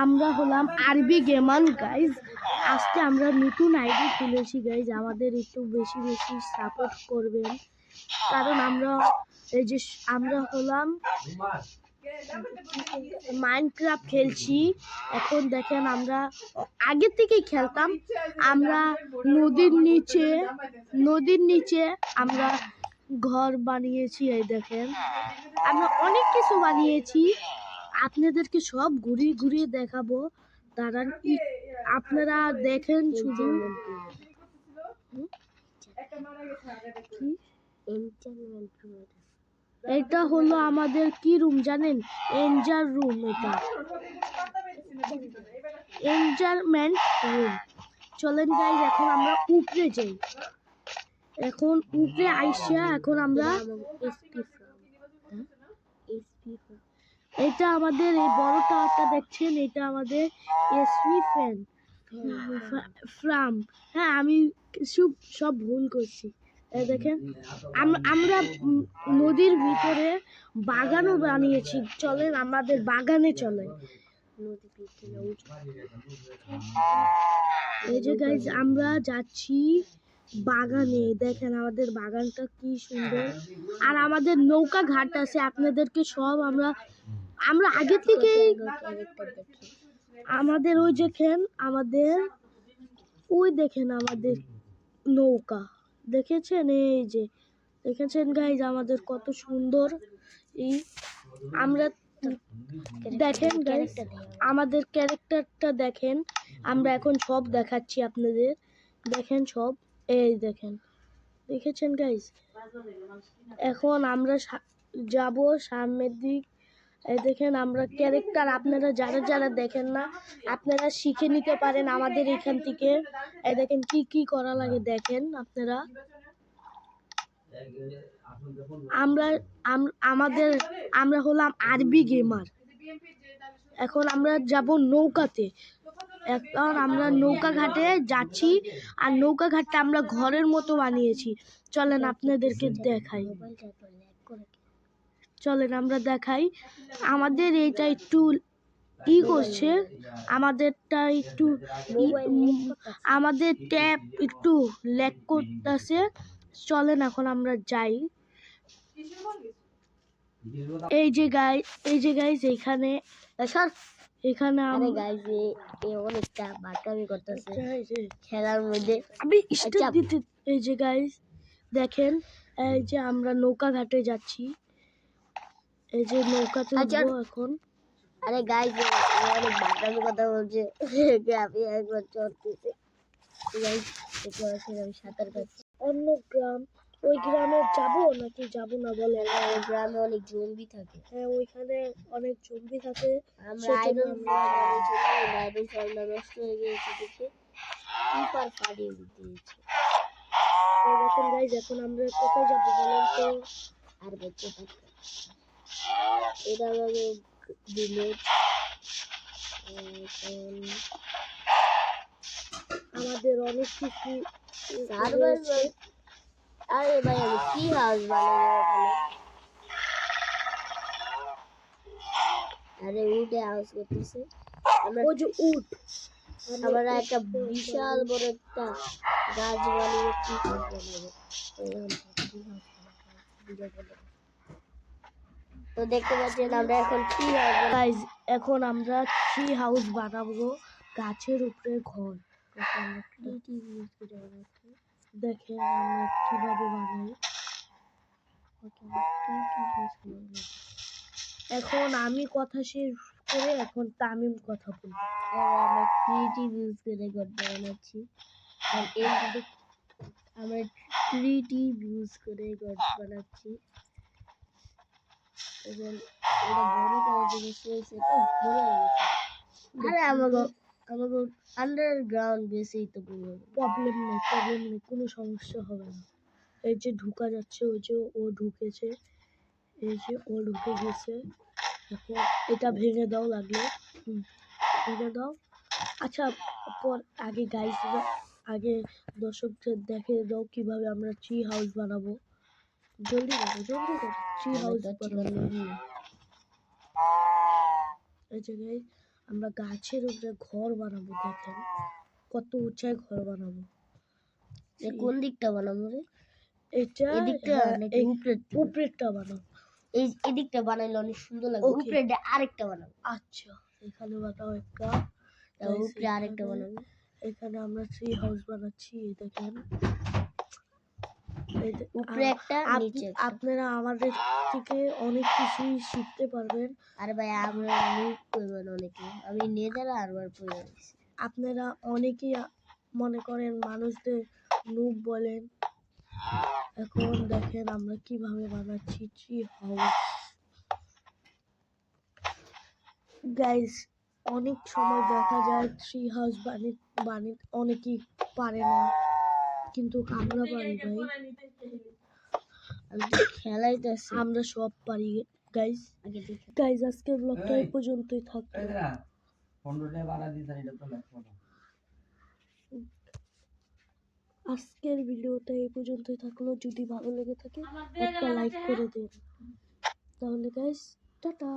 আমরা হলাম আরবি গেমার গাইজ। আজকে আমরা নতুন আইডি খুলেছি গাইজ, আমাদের একটু বেশি বেশি সাপোর্ট করবেন, কারণ আমরা হলাম মাইনক্রাফট খেলছি। এখন দেখেন, আমরা আগে থেকেই খেলতাম। আমরা নদীর নিচে আমরা ঘর বানিয়েছি। এই দেখেন, আমরা অনেক কিছু বানিয়েছি, আপনাদেরকে সব ঘুরিয়ে ঘুরিয়ে দেখাবো। দাঁড়ান, আপনারা দেখেন শুধু। এটা হলো আমাদের কি রুম জানেন? এনজার রুম। এটা এনজারমেন্ট রুম। চলেন গাইজ, এখন আমরা উপরে যাই। এখন উপরে আইসা এখন আমরা এটা আমাদের এই বড় টাওয়ারটা দেখছেন, এটা আমাদের এসপি ফার্ম। হ্যাঁ, আমি সব ভুল করছি। দেখেন, আমরা নদীর ভিতরে বাগানও বানিয়েছি। চলেন আমাদের বাগানে চলেন। এই যে গাইজ, আমরা যাচ্ছি বাগানে। দেখেন আমাদের বাগানটা কি সুন্দর, আর আমাদের নৌকা ঘাট আছে। আপনাদেরকে সব আমরা আগে থেকে আমাদের দেখেন আমাদের নৌকা দেখেছেন? এই যে দেখেছেন গাইজ, আমাদের কত সুন্দর। আমরা দেখেন গাইজ, আমাদের ক্যারেক্টারটা দেখেন। আমরা এখন সব দেখাচ্ছি আপনাদের, দেখেন সব। এই দেখেছেন গাইজ। এখন আমরা যাব সামনের দিক। এই দেখেন আমরা ক্যারেক্টার, আপনারা যারা দেখেন না, আপনারা শিখে নিতে পারেন আমাদের এখান থেকে। এই দেখেন কি কি করা লাগে, দেখেন আপনারা। আমরা হলাম আরবি গেমার। এখন আমরা যাব নৌকাতে। এখন আমরা নৌকা ঘাটে যাচ্ছি, আর নৌকা ঘাটটা আমরা ঘরের মতো বানিয়েছি। চলেন আপনাদেরকে দেখাই। চলেন আমরা দেখাই। আমাদের এইটা একটু করছে, আমাদের ট্যাব একটু ল্যাগ করতেছে। চলেন এখন আমরা যাই। এই যে গাইজ এখানে অনেকটা বাটামি করতেছে খেলার মধ্যে। এই যে গাইজ দেখেন, এই যে আমরা নৌকা ঘাটে যাচ্ছি। এই যে নৌকাতে উঠবো এখন। আরে গাইজ অনেক বাটামি কথা বলছে, আমি একবার চড়তেছি। আমি সাঁতার কাটছি। অন্য গ্রাম, ওই গ্রামে যাবো নাকি যাবো না বলে? ওই গ্রামে অনেক জম্বি থাকে। হ্যাঁ, ওইখানে অনেক জম্বি থাকে। আমরা আয়রন নষ্ট হয়ে গিয়েছে দেখে কিপার পাড়িয়ে দিয়েছে। এখন গাইজ, এখন আমরা কোথায় যাবো বলেন তো? আর বলতে পারছি এটা আমাদের ভিলেজ। আমাদের অনেক কিছু। আরে ভাই, আমি কি হাউস বানাবো? আরে উঠে হাউস করতেছে। আমরা একটা বিশাল বড় একটা গাছ বানিয়ে কি বানাবো? তো দেখতে পাচ্ছেন আমরা এখন ট্রি হাউস। এখন আমরা ট্রি হাউস বানাবো, গাছের উপরে ঘর। দেখেন আমরা কিভাবে বানাই। এখন আমি কথা শেষ করে এখন তামিম কথা বলবো। আমরা ক্রিয়েটিভ ইউজ করে ঘর বানাচ্ছি। আমরা ক্রিয়েটিভ ইউজ করে ঘর বানাচ্ছি। এবং এটা বড় করার জন্য সেটা ভরে গেছে। আরে আমাকে আন্ডারগ্রাউন্ড বেসেই তো প্রবলেম নেই, কোনো সমস্যা হবে না। এই যে ঢুকা যাচ্ছে, ওই যে ও ঢুকেছে, এই যে ও ঢুকে গেছে। এখন এটা ভেঙে দাও লাগলে, ভেঙে দাও। আচ্ছা, পর আগে আগে দর্শকদের দেখে দাও কিভাবে আমরা ট্রি হাউস বানাবো। জলদি করো ট্রি হাউস বানাবো। এই যে গাইস, আমরা গাছের উপরে ঘর বানাবো। দেখেন কত উঁচায় ঘর বানাবো। কোন দিকটা বানাবো রে? এটা এদিকটা নাকি উপরেরটা বানাবো। এদিকটা বানাইলে অনেক সুন্দর লাগবে। Okay. উপরে আরেকটা বানাবো। আচ্ছা, এখানে বানাও একটা, তারপর উপরে আরেকটা বানাবো। এখানে আমরা ট্রি হাউস বানাচ্ছি। এই দেখেন উপরে একটা নিচে একটা। আপনারা আমাদের থেকে অনেক কিছুই শিখতে পারবেন। আর ভাই আমরা লুক করবেন অনেকে। আমি নেদার আরবার পড়ে গেছি। আপনারা অনেকেই মনে করেন মানুষদের নুব বলেন। এখন দেখেন আমরা কিভাবে বানাচ্ছি ট্রি হাউস। গাইস, অনেক সময় দেখা যায় ট্রি হাউস বানিয়ে অনেকেই পারে না, কিন্তু আমরা পারি ভাই। আমি তো খেলাইতেছি। আমরা সব পারি গাইস। গাইস, আজকের ব্লগটা এই পর্যন্তই থাকলো। আজকের ভিডিওটা এই পর্যন্তই থাকলো। যদি ভালো লেগে থাকে একটা লাইক করে দিন। তাহলে গাইস টাটা।